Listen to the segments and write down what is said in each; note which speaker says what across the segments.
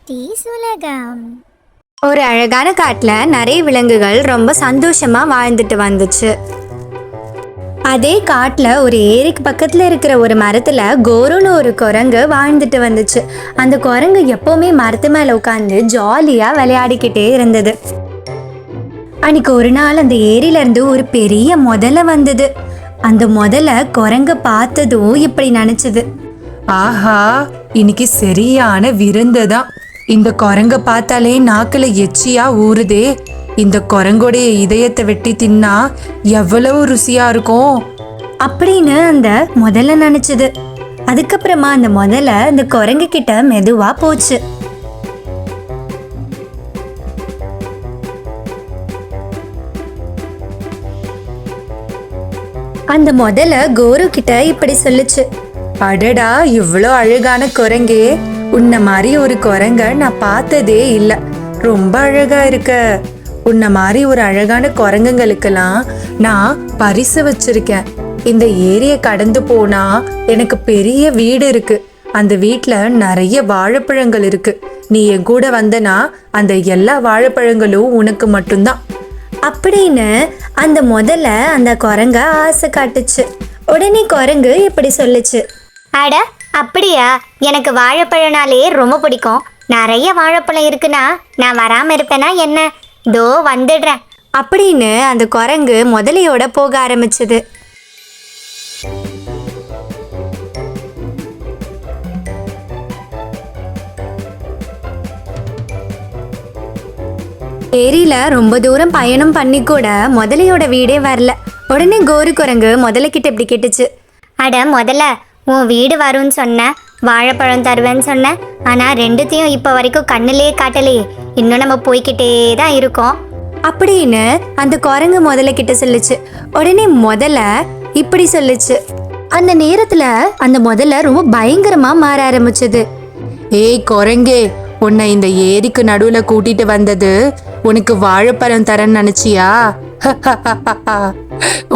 Speaker 1: குட்டீஸ் உலகம். ஒரு அழகான காட்டுல நிறைய விலங்குகள் ரொம்ப சந்தோஷமா வாழ்ந்துட்டு வந்துச்சு. அதே காட்டுல ஒரு ஏரிக்கு பக்கத்துல இருக்கிற ஒரு மரத்துல கோருன்னு ஒரு குரங்கு வாழ்ந்துட்டு வந்துச்சு. அந்த குரங்கு எப்பவுமே மரத்து மேல உட்காந்து ஜாலியா விளையாடிக்கிட்டே இருந்தது. அன்னைக்கு ஒரு நாள் அந்த ஏரியில இருந்து ஒரு பெரிய முதலை வந்தது. அந்த முதலை குரங்க பார்த்ததும் இப்படி நினைச்சது,
Speaker 2: ஆஹா, இன்னைக்கு சரியான விருந்துதான். இந்த குரங்க பார்த்தாலே நாக்குல எச்சியா ஊறுதே. இந்த குரங்கோடைய இதயத்தை வெட்டி தின்னா எவ்வளவு ருசியா இருக்கும்
Speaker 1: அப்படின்னு அந்த முதல்ல நினைச்சது. அதுக்கப்புறமா அந்த முதல்ல அந்த குரங்கு கிட்ட மெதுவா போச்சு. அந்த முதல்ல கோரு கிட்ட இப்படி சொல்லுச்சு,
Speaker 2: அடடா, இவ்வளோ அழகான குரங்கே, உன்ன மாதிரி ஒரு குரங்க நான் பார்த்ததே இல்லை. ரொம்ப அழகா இருக்க. உன்ன மாதிரி ஒரு அழகான குரங்குங்களுக்கெல்லாம் நான் பரிசு வச்சிருக்கேன். இந்த ஏரியை கடந்து போனா எனக்கு பெரிய வீடு இருக்கு. அந்த வீட்டுல நிறைய வாழைப்பழங்கள் இருக்கு. நீ என் கூட வந்தனா அந்த எல்லா வாழைப்பழங்களும் உனக்கு மட்டும்தான்
Speaker 1: அப்படின்னு அந்த முதல்ல அந்த குரங்க ஆசை காட்டுச்சு. உடனே குரங்கு இப்படி சொல்லுச்சு, அட அப்படியா, எனக்கு வாழைப்பழனாலே ரொம்ப பிடிக்கும். நிறைய வாழைப்பழம் இருக்குன்னா நான் வராம இருப்பேனா என்ன? தோ வந்துடுறேன் அப்படின்னு அந்த குரங்கு முதலையோட போக ஆரம்பிச்சது. ஏரியில ரொம்ப தூரம் பயணம் பண்ணி கூட முதலையோட வீடே வரல. உடனே கோரு குரங்கு முதல்ல கிட்ட இப்படி கேட்டுச்சு, அட முதல்ல, உன் வீடு வரும்னு சொன்ன, வாழைப்பழம் தருவேன்னு சொன்ன, ஆனா ரெண்டுத்தையும் இப்ப வரைக்கும் கண்ணுலயே காட்டலையே. இன்னும் நம்ம போய்கிட்டே தான் இருக்கோம் அப்படின்னு அந்த குரங்கு முதல்ல கிட்ட சொல்லுச்சு. உடனே முதல்ல இப்படி சொல்லுச்சு. அந்த நேரத்துல அந்த முதல்ல ரொம்ப பயங்கரமா மாற ஆரம்பிச்சது.
Speaker 2: ஏய் குரங்கே, உன்னை இந்த ஏரிக்கு நடுவுல கூட்டிட்டு வந்தது உனக்கு வாழைப்பழம் தரேன்னு நினைச்சியா?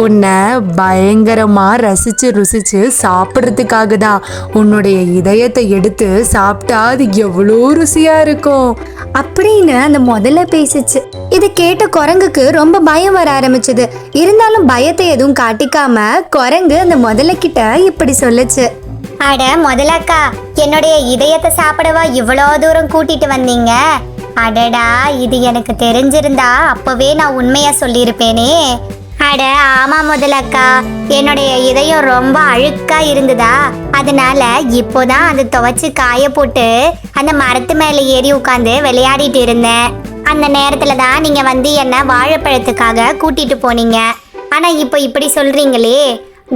Speaker 2: உன்னை பயங்கரமா ரசிச்சு ருசிச்சு சாப்பிட்றதுக்காக தான். உன்னுடைய இதயத்தை எடுத்து சாப்பிட்டா அது எவ்வளோ ருசியா இருக்கும்
Speaker 1: அப்படின்னு அந்த முதல்ல பேசிச்சு. இதை கேட்ட குரங்குக்கு ரொம்ப பயம் வர ஆரம்பிச்சது. இருந்தாலும் பயத்தை எதுவும் காட்டிக்காம குரங்கு அந்த முதல்ல கிட்ட இப்படி சொல்லுச்சு, அட முதலக்கா, என்னுடைய இதயத்தை சாப்பிடவா இவ்வளோ தூரம் கூட்டிட்டு வந்தீங்க? அடடா, இது எனக்கு தெரிஞ்சிருந்தா அப்பவே நான் உண்மையா சொல்லியிருப்பேனே. அட ஆமா முதலக்கா, என்னுடைய இதயம் ரொம்ப அழுக்கா இருந்ததா, அதனால இப்போதான் அதை துவைச்சு காய போட்டு அந்த மரத்து மேல ஏறி உட்காந்து விளையாடிட்டு இருந்தேன். அந்த நேரத்துல தான் நீங்க வந்து என்ன வாழைப்பழத்துக்காக கூட்டிட்டு போனீங்க. ஆனா இப்போ இப்படி சொல்றீங்களே,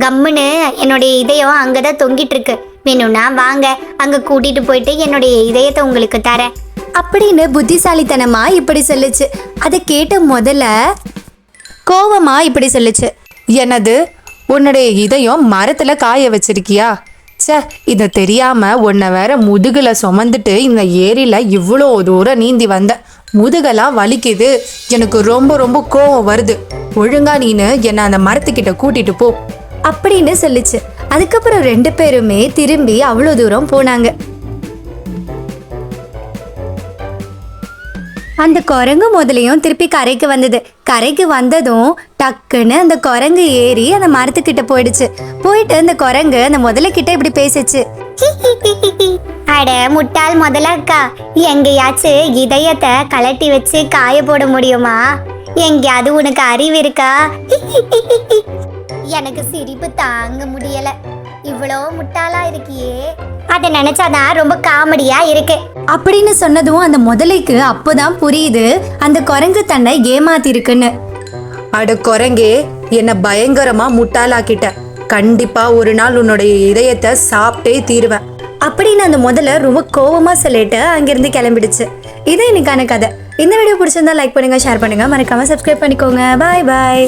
Speaker 1: கம்முன்னு என்னுடைய இதயம் அங்கதான் தொங்கிட்டு இருக்கு. வேணும்னா வாங்க, அங்க கூட்டிட்டு போயிட்டு என்னுடைய இதயத்தை உங்களுக்கு தரேன் அப்படின்னு புத்திசாலித்தனமா இப்படி சொல்லுச்சு. அதை கேட்ட முதல்ல கோவமா இப்படி சொல்லுச்சு,
Speaker 2: என்னது, உன்னுடைய இதயம் மரத்துல காய வச்சிருக்கியா? சே, இதை தெரியாம உன்னை வேற முதுகுல சுமந்துட்டு இந்த ஏரியில இவ்வளோ தூரம் நீந்தி வந்த. முதுகெல்லாம் வலிக்குது. எனக்கு ரொம்ப ரொம்ப கோவம் வருது. ஒழுங்கா நீனு என்னை அந்த மரத்துக்கிட்ட கூட்டிட்டு போ
Speaker 1: அப்படின்னு சொல்லிச்சு. அதுக்கப்புறம் ரெண்டு பேருமே திரும்பி அவ்வளோ தூரம் போனாங்க. அந்த குரங்கு முதலையும் திருப்பி கரைக்கு வந்தது. கரைக்கு வந்ததும் டக்குன்னு அந்த குரங்கு ஏறி அந்த மரத்துக்கிட்ட போயிடுச்சு. போயிட்டு அந்த குரங்கு அந்த முதலை கிட்ட இப்படி பேசிச்சு, அட முட்டாள் முதலக்கா, எங்கேயாச்சும் இதயத்தை கலட்டி வச்சு காய போட முடியுமா? எங்கேயாவது உனக்கு அறிவு இருக்கா? எனக்கு சிரிப்பு தாங்க முடியல. இவ்வளோ முட்டாளா இருக்கியே, அதை நினைச்சாதான் ரொம்ப காமெடியா இருக்கு அப்படின்னு சொன்னதும் அந்த முதலைக்கு அப்போதான் புரியுது அந்த குரங்கு தன்னை ஏமாத்தி இருக்குன்னு.
Speaker 2: அட குரங்கே, என்னை பயங்கரமா முட்டாளாக்கிட்ட. கண்டிப்பா ஒரு நாள் உன்னுடைய இதயத்தை சாப்பிட்டே தீருவேன்
Speaker 1: அப்படின்னு அந்த முதல்ல ரொம்ப கோவமா சொல்லிட்டு அங்கிருந்து கிளம்பிடுச்சு. இது இன்னைக்கான கதை. இந்த வீடியோ பிடிச்சிருந்தா லைக் பண்ணுங்க, ஷேர் பண்ணுங்க, மறக்காம சப்ஸ்கிரைப் பண்ணிக்கோங்க. பாய் பாய்.